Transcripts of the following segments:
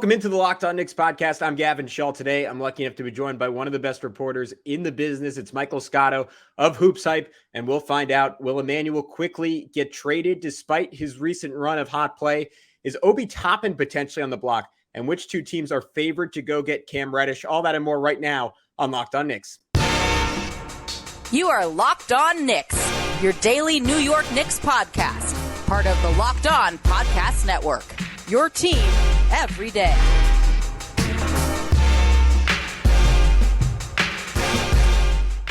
Welcome into the Locked On Knicks podcast. I'm Gavin Shull. Today, I'm lucky enough to be joined by one of the best reporters in the business. It's Michael Scotto of Hoops Hype, and we'll find out, will Immanuel Quickley get traded despite his recent run of hot play? Is Obi Toppin potentially on the block? And which two teams are favored to go get Cam Reddish? All that and more right now on Locked On Knicks. You are Locked On Knicks, your daily New York Knicks podcast, part of the Locked On Podcast Network. Your team every day.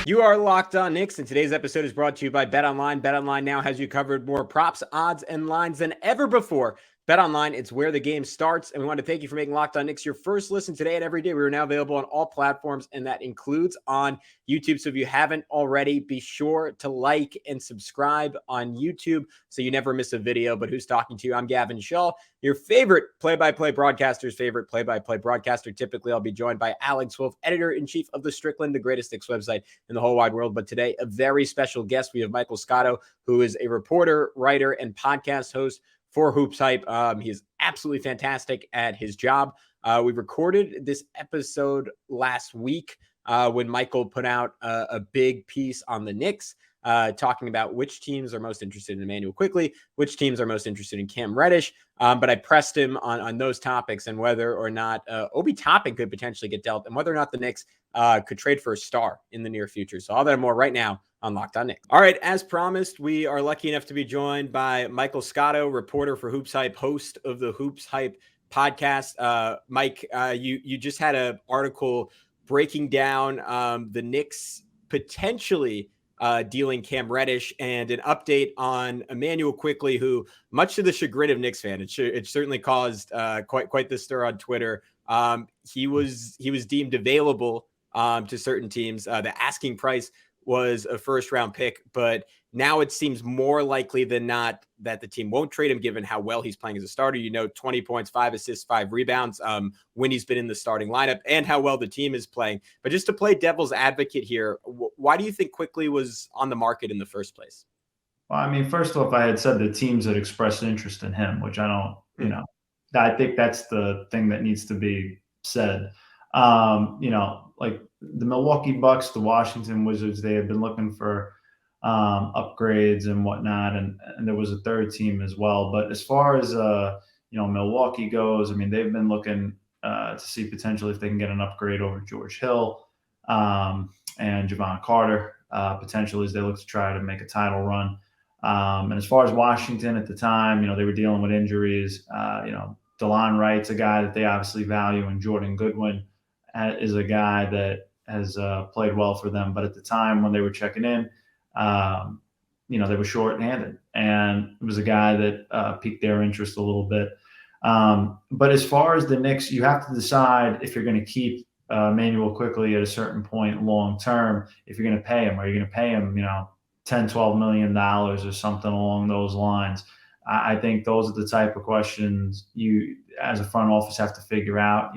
You are Locked On Knicks, and today's episode is brought to you by BetOnline. BetOnline now has you covered more props, odds, and lines than ever before. BetOnline, it's where the game starts, and we want to thank you for making Locked On Knicks your first listen today and every day. We are now available on all platforms, and that includes on YouTube. So if you haven't already, be sure to like and subscribe on YouTube so you never miss a video. But who's talking to you? I'm Gavin Shull, your favorite play-by-play broadcaster's favorite play-by-play broadcaster. Typically, I'll be joined by Alex Wolf, editor-in-chief of The Strickland, the greatest Knicks website in the whole wide world. But today, a very special guest. We have Michael Scotto, who is a reporter, writer, and podcast host for Hoops Hype. He is absolutely fantastic at his job. We recorded this episode last week when Michael put out a big piece on the Knicks, talking about which teams are most interested in Immanuel Quickley, which teams are most interested in Cam Reddish. But I pressed him on those topics and whether or not Obi Toppin could potentially get dealt and whether or not the Knicks could trade for a star in the near future. So all that and more right now on Locked On Knicks. All right, as promised, we are lucky enough to be joined by Michael Scotto, reporter for Hoops Hype, host of the Hoops Hype podcast. Mike, you just had an article breaking down the Knicks potentially dealing Cam Reddish and an update on Immanuel Quickley, who, much to the chagrin of Knicks fans, it certainly caused quite the stir on Twitter. He was deemed available to certain teams. The asking price was a first-round pick, but now it seems more likely than not that the team won't trade him given how well he's playing as a starter. 20 points, 5 assists, 5 rebounds when he's been in the starting lineup and how well the team is playing. But just to play devil's advocate here, why do you think Quickley was on the market in the first place? Well, I mean, first off, I had said the teams had expressed interest in him, which I don't, I think that's the thing that needs to be said. Like the Milwaukee Bucks, the Washington Wizards, they had been looking for upgrades and whatnot, and there was a third team as well. But as far as Milwaukee goes, I mean, they've been looking to see potentially if they can get an upgrade over George Hill and Javon Carter, potentially as they look to try to make a title run. And as far as Washington at the time, they were dealing with injuries. DeLon Wright's a guy that they obviously value, and Jordan Goodwin is a guy that has played well for them. But at the time when they were checking in, they were short-handed, and it was a guy that piqued their interest a little bit. But as far as the Knicks, you have to decide if you're going to keep Immanuel Quickley at a certain point long-term, if you're going to pay him. Are you going to pay him, $10, $12 million or something along those lines? I think those are the type of questions you, as a front office, have to figure out.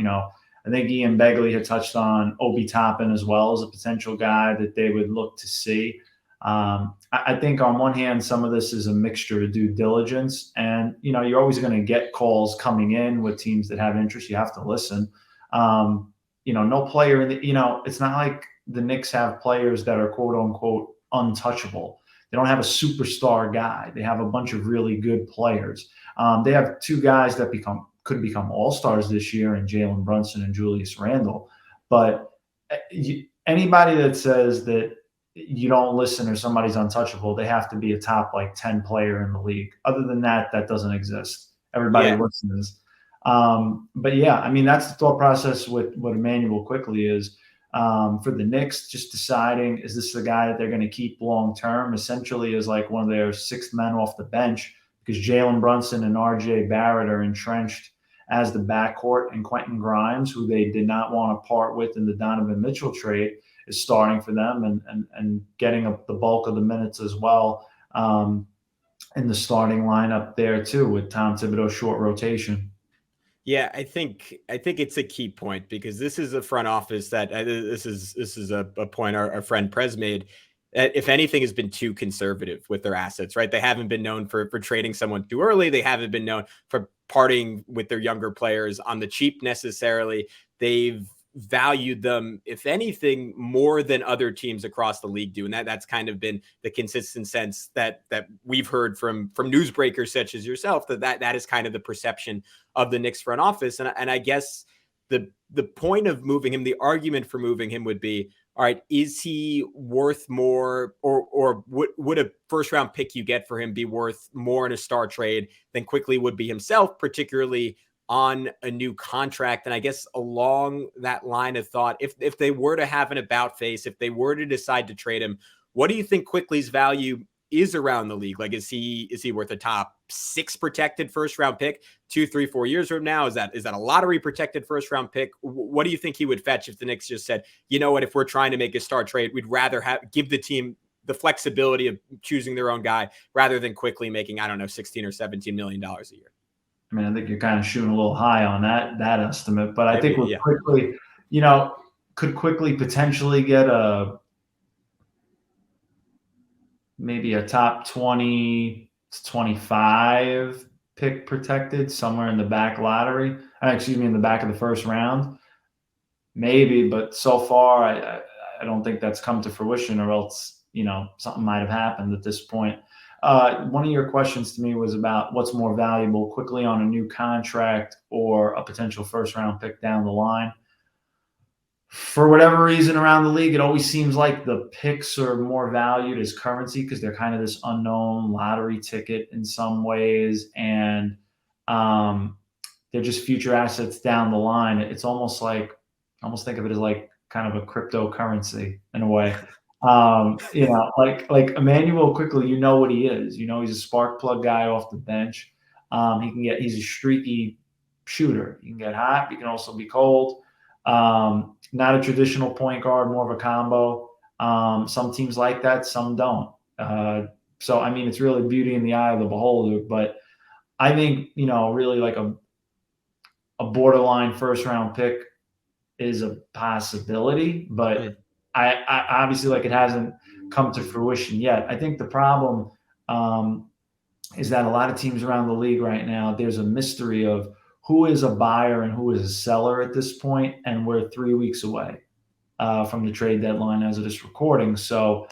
I think Ian Begley had touched on Obi Toppin as well as a potential guy that they would look to see. I think on one hand, some of this is a mixture of due diligence, and you're always going to get calls coming in with teams that have interest. You have to listen. No player in the it's not like the Knicks have players that are quote unquote untouchable. They don't have a superstar guy. They have a bunch of really good players. They have two guys that could become all-stars this year in Jalen Brunson and Julius Randle. But anybody that says that you don't listen or somebody's untouchable, they have to be a top 10 player in the league. Other than that, that doesn't exist. Everybody listens. But yeah, I mean, that's the thought process with what Immanuel Quickley is. For the Knicks, just deciding, is this the guy that they're going to keep long-term, essentially as like one of their sixth men off the bench, because Jalen Brunson and RJ Barrett are entrenched as the backcourt, and Quentin Grimes, who they did not want to part with in the Donovan Mitchell trade, is starting for them and getting up the bulk of the minutes as well in the starting lineup there too, with Tom Thibodeau's short rotation. Yeah, I think it's a key point, because this is a front office that this is a point our friend Prez made. if anything, has been too conservative with their assets, right? They haven't been known for trading someone too early. They haven't been known for parting with their younger players on the cheap necessarily. They've valued them, if anything, more than other teams across the league do. And that's kind of been the consistent sense that we've heard from newsbreakers such as yourself, that is kind of the perception of the Knicks front office. And I guess the point of moving him, the argument for moving him would be, all right, is he worth more, or would a first round pick you get for him be worth more in a star trade than Quickley would be himself, particularly on a new contract? And I guess along that line of thought, if they were to have an about face, if they were to decide to trade him, what do you think Quickley's value is around the league? Like, is he worth a top 6 protected first round pick 2, 3, 4 years from now? Is that a lottery protected first round pick? What do you think he would fetch if the Knicks just said, you know what, if we're trying to make a star trade, we'd rather give the team the flexibility of choosing their own guy rather than Quickley making, I don't know, $16 or $17 million a year? I mean, I think you're kind of shooting a little high on that estimate, but I think with yeah. Quickley, could Quickley potentially get maybe a top 20 to 25 pick protected somewhere in the back lottery? In the back of the first round, maybe. But so far, I don't think that's come to fruition, or else something might have happened at this point. One of your questions to me was about what's more valuable, Quickley on a new contract or a potential first round pick down the line. For whatever reason around the league, it always seems like the picks are more valued as currency because they're kind of this unknown lottery ticket in some ways. And they're just future assets down the line. It's almost think of it as like kind of a cryptocurrency in a way. Like Immanuel Quickley, what he is. He's a spark plug guy off the bench. He's a streaky shooter. He can get hot. He can also be cold. Not a traditional point guard, more of a combo. Some teams like that, some don't. So, it's really beauty in the eye of the beholder. But I think, really like a borderline first round pick is a possibility. But I obviously, it hasn't come to fruition yet. I think the problem is that a lot of teams around the league right now, there's a mystery of who is a buyer and who is a seller at this point, and we're 3 weeks away from the trade deadline as of this recording. So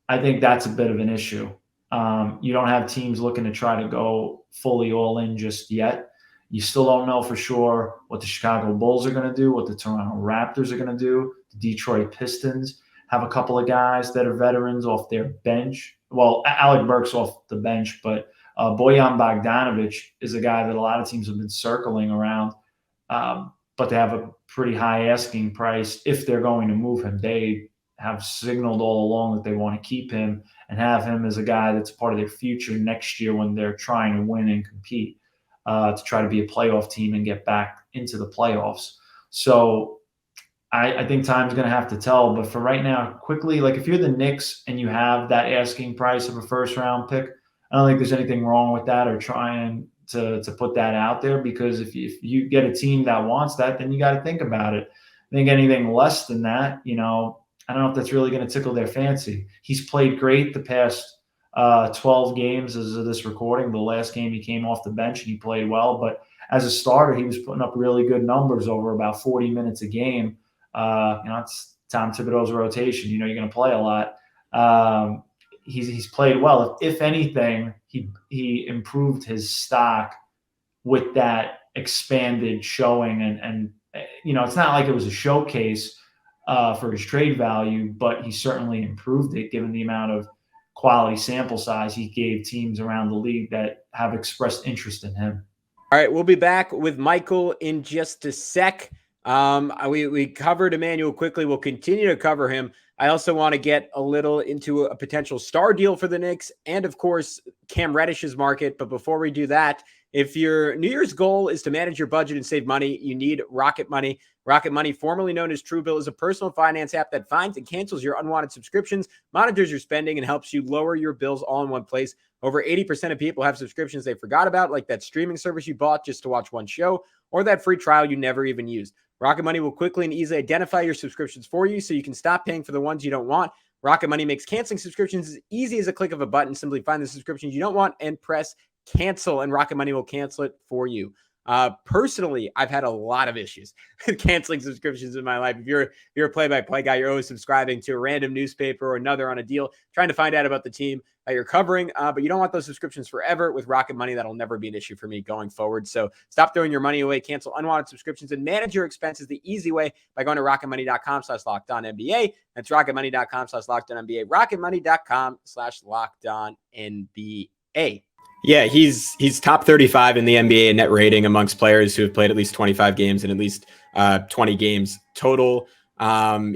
I think that's a bit of an issue. You don't have teams looking to try to go fully all in just yet. You still don't know for sure what the Chicago Bulls are going to do, what the Toronto Raptors are going to do. The Detroit Pistons have a couple of guys that are veterans off their bench. Well, Alec Burks off the bench, but Bojan Bogdanovic is a guy that a lot of teams have been circling around, but they have a pretty high asking price if they're going to move him. They have signaled all along that they want to keep him and have him as a guy that's part of their future next year when they're trying to win and compete, to try to be a playoff team and get back into the playoffs. So I think time's going to have to tell. But for right now, Quickley, if you're the Knicks and you have that asking price of a first round pick, I don't think there's anything wrong with that or trying to put that out there, because if you get a team that wants that, then you got to think about it. I think anything less than that, I don't know if that's really going to tickle their fancy. He's played great the past 12 games as of this recording. The last game he came off the bench and he played well, but as a starter, he was putting up really good numbers over about 40 minutes a game. It's Tom Thibodeau's rotation. You're going to play a lot. He's played well. If anything, he improved his stock with that expanded showing, and it's not like it was a showcase for his trade value, but he certainly improved it given the amount of quality sample size he gave teams around the league that have expressed interest in him. All right, we'll be back with Michael in just a sec. We covered Immanuel Quickley. We'll continue to cover him. I also want to get a little into a potential star deal for the Knicks and, of course, Cam Reddish's market. But before we do that, if your New Year's goal is to manage your budget and save money, you need Rocket Money. Rocket Money, formerly known as Truebill, is a personal finance app that finds and cancels your unwanted subscriptions, monitors your spending, and helps you lower your bills all in one place. Over 80% of people have subscriptions they forgot about, like that streaming service you bought just to watch one show, or that free trial you never even used. Rocket Money will quickly and easily identify your subscriptions for you so you can stop paying for the ones you don't want. Rocket Money makes canceling subscriptions as easy as a click of a button. Simply find the subscriptions you don't want and press cancel, and Rocket Money will cancel it for you. Personally, I've had a lot of issues with canceling subscriptions in my life. If you're a play-by-play guy, you're always subscribing to a random newspaper or another on a deal, trying to find out about the team that you're covering, but you don't want those subscriptions forever. With Rocket Money, that'll never be an issue for me going forward. So stop throwing your money away, cancel unwanted subscriptions, and manage your expenses the easy way by going to rocketmoney.com/LockedOnNBA. That's rocketmoney.com/LockedOnNBA, rocketmoney.com/LockedOnNBA. Yeah, he's top 35 in the NBA in net rating amongst players who have played at least 25 games and at least 20 games total.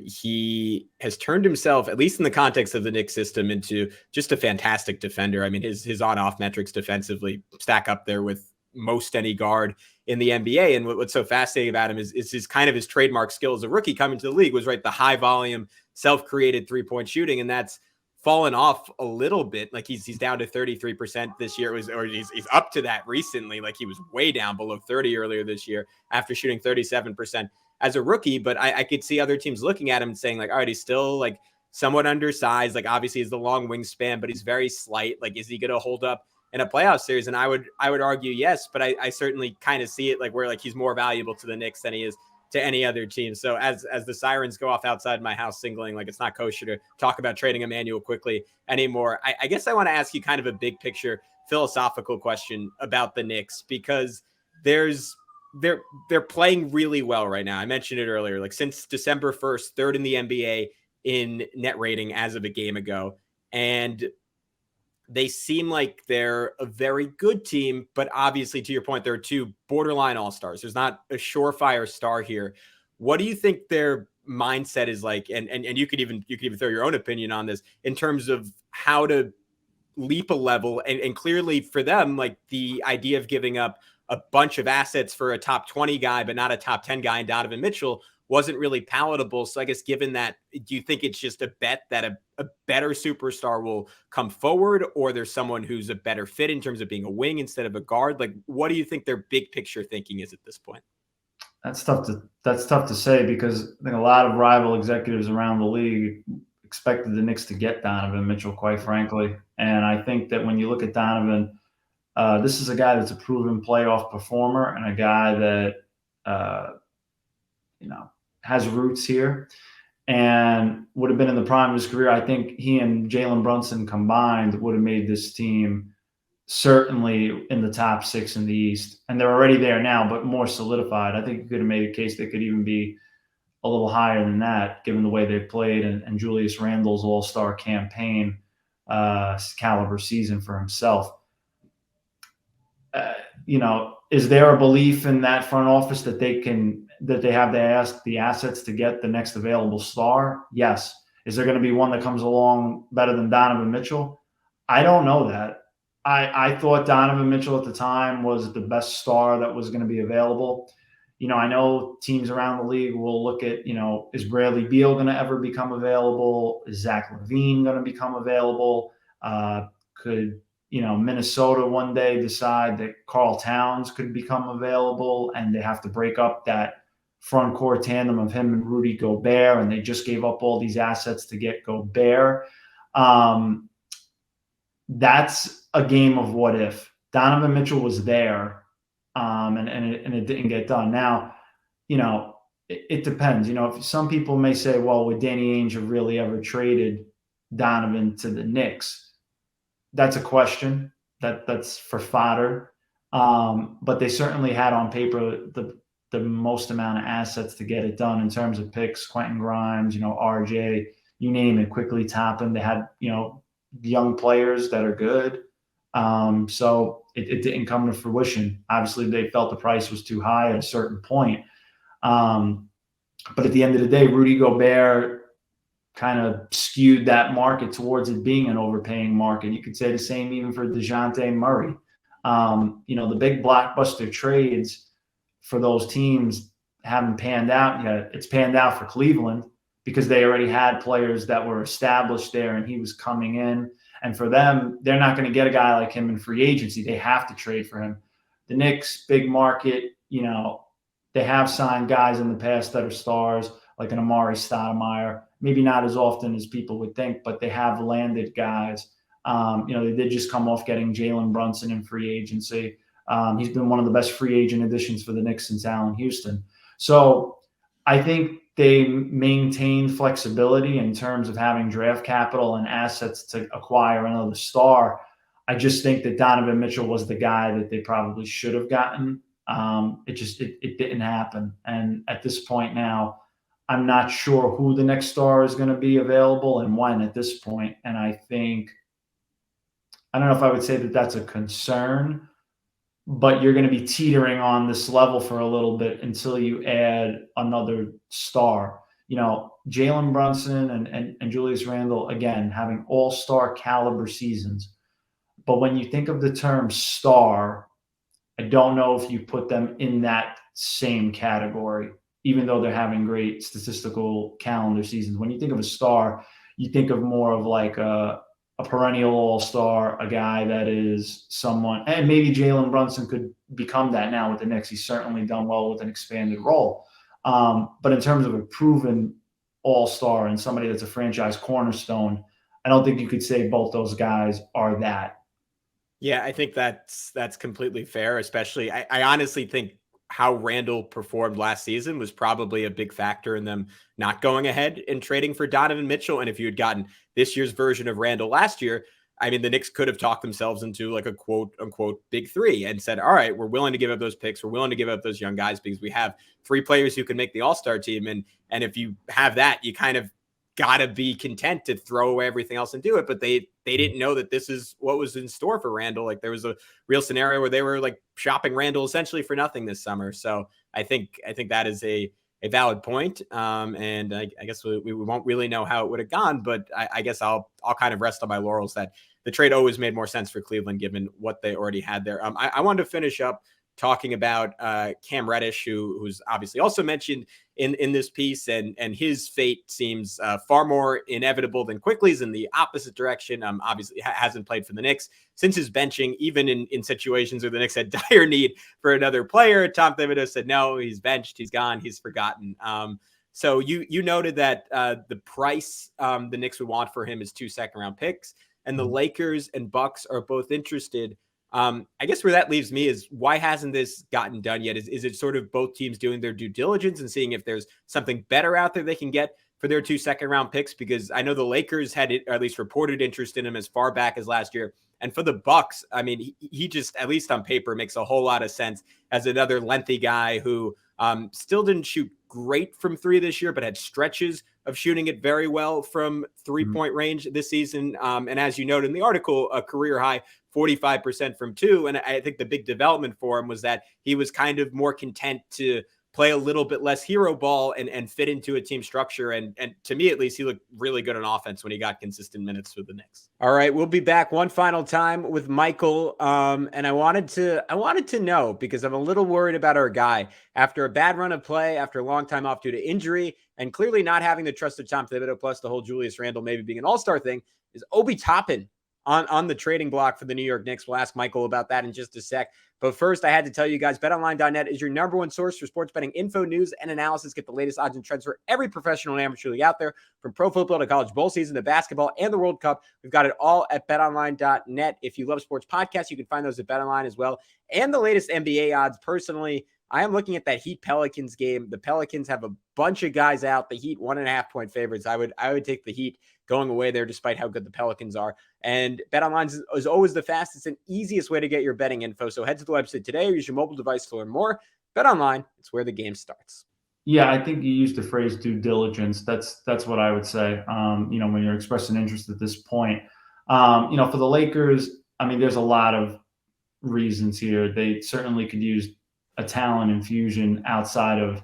He has turned himself, at least in the context of the Knicks system, into just a fantastic defender. I mean, his on-off metrics defensively stack up there with most any guard in the NBA. And what's so fascinating about him is his kind of his trademark skill as a rookie coming to the league was the high volume, self-created 3-point shooting. And that's fallen off a little bit. Like he's down to 33% this year. He's up to that recently. Like he was way down below 30 earlier this year after shooting 37% as a rookie. But I could see other teams looking at him and saying like, all right, he's still like somewhat undersized. Like obviously he's the long wingspan, but he's very slight. Like, is he going to hold up in a playoff series? And I would argue yes, but I certainly kind of see it like where like he's more valuable to the Knicks than he is to any other team. So as the sirens go off outside my house singling, like it's not kosher to talk about trading Immanuel Quickley anymore. I guess I want to ask you kind of a big picture philosophical question about the Knicks, because they're playing really well right now. I mentioned it earlier, like since December 1st, third in the NBA in net rating as of a game ago. And they seem like they're a very good team, but obviously, to your point, there are two borderline all-stars. There's not a surefire star here. What do you think their mindset is like? And you could even throw your own opinion on this in terms of how to leap a level. And clearly for them, like the idea of giving up a bunch of assets for a top 20 guy, but not a top 10 guy in Donovan Mitchell wasn't really palatable. So I guess given that, do you think it's just a bet that a better superstar will come forward, or there's someone who's a better fit in terms of being a wing instead of a guard? Like, what do you think their big picture thinking is at this point? That's tough to say, because I think a lot of rival executives around the league expected the Knicks to get Donovan Mitchell, quite frankly. And I think that when you look at Donovan, this is a guy that's a proven playoff performer and a guy that, has roots here and would have been in the prime of his career. I think he and Jalen Brunson combined would have made this team certainly in the top 6 in the East. And they're already there now, but more solidified. I think you could have made a case they could even be a little higher than that, given the way they've played and Julius Randle's all-star campaign caliber season for himself. Is there a belief in that front office that they have the assets to get the next available star? Yes. Is there going to be one that comes along better than Donovan Mitchell? I don't know that. I thought Donovan Mitchell at the time was the best star that was going to be available. I know teams around the league will look at, is Bradley Beal going to ever become available? Is Zach LaVine going to become available? Could Minnesota one day decide that Karl Towns could become available, and they have to break up that front court tandem of him and Rudy Gobert, and they just gave up all these assets to get Gobert. That's a game of what if. Donovan Mitchell was there, and it didn't get done. Now, it depends. If some people may say, well, would Danny Ainge have really ever traded Donovan to the Knicks? That's a question that's for fodder. But they certainly had on paper the most amount of assets to get it done in terms of picks. Quentin Grimes, RJ, you name it, Quickley Toppin. They had, young players that are good. So it didn't come to fruition. Obviously, they felt the price was too high at a certain point. But at the end of the day, Rudy Gobert kind of skewed that market towards it being an overpaying market. You could say the same even for DeJounte Murray. The big blockbuster trades for those teams haven't panned out yet. It's panned out for Cleveland because they already had players that were established there and he was coming in. And for them, they're not going to get a guy like him in free agency. They have to trade for him. The Knicks, big market, they have signed guys in the past that are stars, like an Amari Stoudemire maybe not as often as people would think, but they have landed guys. They did just come off getting Jalen Brunson in free agency. He's been one of the best free agent additions for the Knicks since Allen Houston. So I think they maintain flexibility in terms of having draft capital and assets to acquire another star. I just think that Donovan Mitchell was the guy that they probably should have gotten. It didn't happen. And at this point now, I'm not sure who the next star is going to be available and when at this point. And I don't know if I would say that that's a concern, but you're going to be teetering on this level for a little bit until you add another star. Jalen Brunson and Julius Randle, again, having all-star caliber seasons. But when you think of the term star, I don't know if you put them in that same category, even though they're having great statistical calendar seasons. When you think of a star, you think of more of like a perennial all-star, a guy that is someone, and maybe Jalen Brunson could become that now with the Knicks. He's certainly done well with an expanded role. But in terms of a proven all-star and somebody that's a franchise cornerstone, I don't think you could say both those guys are that. Yeah, I think that's completely fair, especially I honestly think how Randall performed last season was probably a big factor in them not going ahead and trading for Donovan Mitchell. And if you had gotten this year's version of Randall last year, I mean, the Knicks could have talked themselves into like a quote unquote big three and said, all right, we're willing to give up those picks. We're willing to give up those young guys because we have 3 players who can make the all-star team. And if you have that, you kind of got to be content to throw away everything else and do it. But they didn't know that this is what was in store for Randall. Like there was a real scenario where they were like shopping Randall essentially for nothing this summer. So I think that is a valid point. And I guess we won't really know how it would have gone, but I guess I'll kind of rest on my laurels that the trade always made more sense for Cleveland given what they already had there. I wanted to finish up talking about Cam Reddish, who's obviously also mentioned in this piece, and his fate seems far more inevitable than Quickley's in the opposite direction. Obviously hasn't played for the Knicks since his benching, even in situations where the Knicks had dire need for another player. Tom Thibodeau said, no, he's benched, he's gone, he's forgotten. So you noted that the price the Knicks would want for him is 2 second-round picks, and the Lakers and Bucks are both interested. I guess where that leaves me is why hasn't this gotten done yet? Is it sort of both teams doing their due diligence and seeing if there's something better out there they can get for their 2 second-round picks? Because I know the Lakers had or at least reported interest in him as far back as last year. And for the Bucks, I mean, he just, at least on paper, makes a whole lot of sense as another lengthy guy who still didn't shoot great from 3 this year, but had stretches of shooting it very well from 3-point range this season. And as you noted in the article, a career high 45% from 2. And I think the big development for him was that he was kind of more content to play a little bit less hero ball and fit into a team structure. And to me, at least, he looked really good on offense when he got consistent minutes with the Knicks. All right, we'll be back one final time with Michael. And I wanted to know, because I'm a little worried about our guy after a bad run of play, after a long time off due to injury, and clearly not having the trust of Tom Thibodeau, plus the whole Julius Randle maybe being an all-star thing, is Obi Toppin on the trading block for the New York Knicks. We'll ask Michael about that in just a sec. But first, I had to tell you guys, BetOnline.net is your number one source for sports betting info, news, and analysis. Get the latest odds and trends for every professional and amateur league out there, from pro football to college bowl season to basketball and the World Cup. We've got it all at BetOnline.net. If you love sports podcasts, you can find those at BetOnline as well, and the latest NBA odds. Personally, I am looking at that Heat Pelicans game. The Pelicans have a bunch of guys out. The Heat 1.5 point favorites. I would take the Heat going away there, despite how good the Pelicans are. And BetOnline is always the fastest and easiest way to get your betting info. So head to the website today or use your mobile device to learn more. BetOnline, it's where the game starts. Yeah, I think you used the phrase due diligence. That's what I would say. When you're expressing interest at this point, for the Lakers, I mean, there's a lot of reasons here. They certainly could use a talent infusion outside of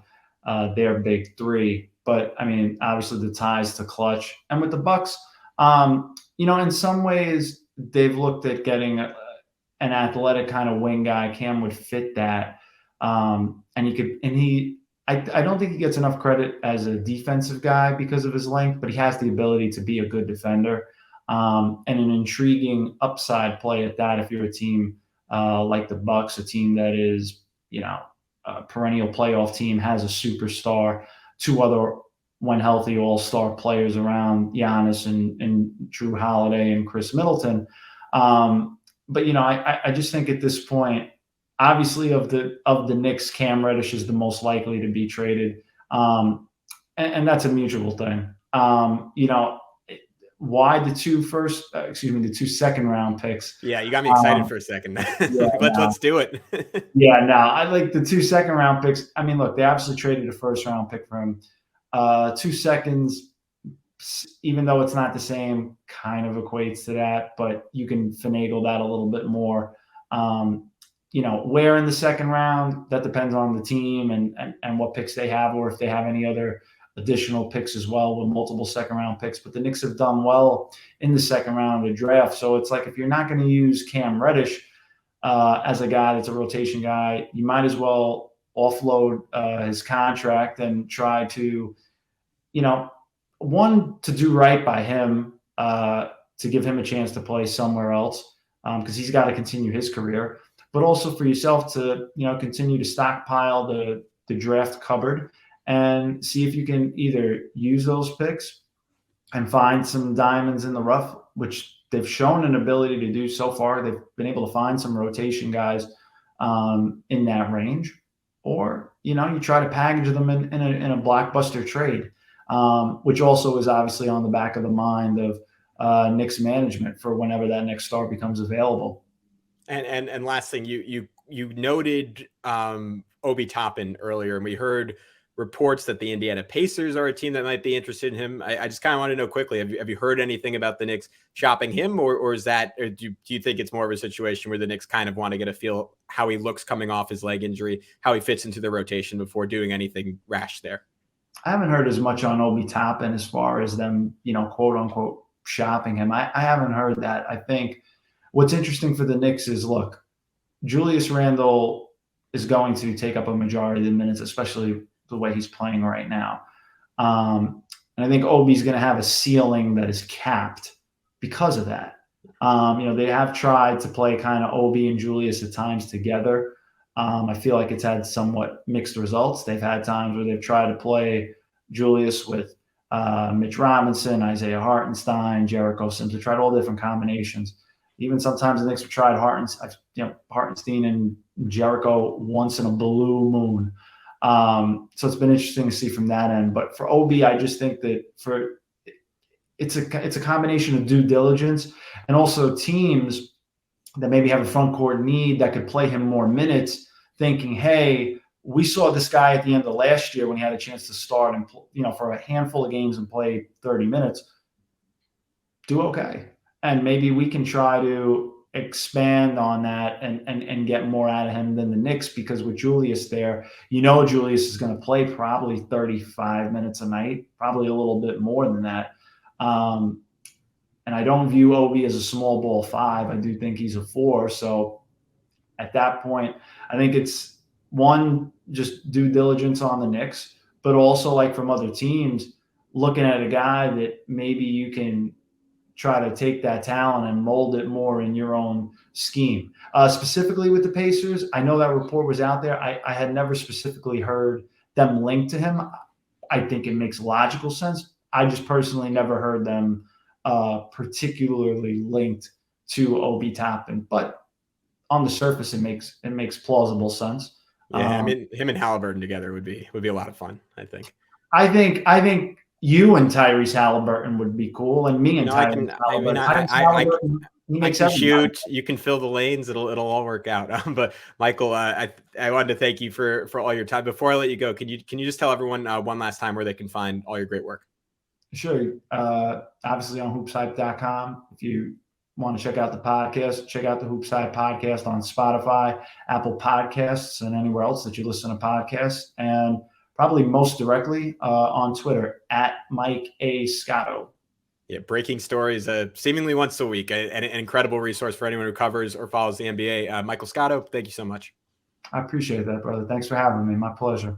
their big 3. But I mean, obviously the ties to clutch. And with the Bucks, in some ways they've looked at getting an athletic kind of wing guy. Cam would fit that. I don't think he gets enough credit as a defensive guy because of his length, but he has the ability to be a good defender and an intriguing upside play at that. If you're a team like the Bucks, a team that is, a perennial playoff team, has a superstar, 2 other when healthy, all-star players around Giannis and Drew Holiday and Chris Middleton. But, I just think at this point, obviously of the Knicks, Cam Reddish is the most likely to be traded. And that's a mutual thing. Why the two second round picks? Yeah, you got me excited for a second. Let's do it. I like the 2 second round picks. I mean, look, they obviously traded a first round pick for him. 2 seconds, even though it's not the same, kind of equates to that, but you can finagle that a little bit more. Where in the second round, that depends on the team and what picks they have, or if they have any other additional picks as well with multiple second round picks. But the Knicks have done well in the second round of the draft. So it's like, if you're not going to use Cam Reddish as a guy that's a rotation guy, you might as well offload his contract and try to, one, to do right by him, to give him a chance to play somewhere else, because he's got to continue his career, but also for yourself to, continue to stockpile the draft cupboard and see if you can either use those picks and find some diamonds in the rough, which they've shown an ability to do so far. They've been able to find some rotation guys in that range, or, you try to package them in a blockbuster trade, which also is obviously on the back of the mind of Knicks management for whenever that next star becomes available. And last thing, you noted Obi Toppin earlier, and we heard reports that the Indiana Pacers are a team that might be interested in him. I just kind of want to know quickly, have you heard anything about the Knicks shopping him, or do you think it's more of a situation where the Knicks kind of want to get a feel how he looks coming off his leg injury, how he fits into the rotation before doing anything rash there? I haven't heard as much on Obi Toppin as far as them, quote unquote, shopping him. I haven't heard that. I think what's interesting for the Knicks is, look, Julius Randle is going to take up a majority of the minutes, especially the way he's playing right now. And I think Obi's going to have a ceiling that is capped because of that. They have tried to play kind of Obi and Julius at times together. I feel like it's had somewhat mixed results. They've had times where they've tried to play Julius with Mitch Robinson, Isaiah Hartenstein, Jericho Sims. They've tried all different combinations. Even sometimes the Knicks have tried Hartenstein and Jericho once in a blue moon. So it's been interesting to see from that end. But for Obi, I just think that it's a combination of due diligence and also teams that maybe have a front court need that could play him more minutes, thinking, hey, we saw this guy at the end of last year when he had a chance to start and, for a handful of games and play 30 minutes, do okay. And maybe we can try to expand on that and get more out of him than the Knicks, because with Julius there, Julius is going to play probably 35 minutes a night, probably a little bit more than that. And I don't view Obi as a small ball 5. I do think he's a 4. So at that point, I think it's, one, just due diligence on the Knicks, but also, like, from other teams, looking at a guy that maybe you can try to take that talent and mold it more in your own scheme. Specifically with the Pacers, I know that report was out there. I had never specifically heard them linked to him. I think it makes logical sense. I just personally never heard them particularly linked to Obi Toppin, but on the surface, it makes plausible sense. Yeah, I mean, him and Halliburton together would be a lot of fun, I think. I think you and Tyrese Halliburton would be cool, and me and Tyrese Halliburton. I can shoot. You can fill the lanes. It'll all work out. But Michael, I wanted to thank you for all your time. Before I let you go, can you just tell everyone one last time where they can find all your great work? Sure. Obviously on hoopshype.com. If you want to check out the podcast, check out the Hoops Hype podcast on Spotify, Apple Podcasts, and anywhere else that you listen to podcasts. And probably most directly on Twitter at Mike A. Scotto. Yeah, breaking stories seemingly once a week. An incredible resource for anyone who covers or follows the NBA. Michael Scotto, thank you so much. I appreciate that, brother. Thanks for having me. My pleasure.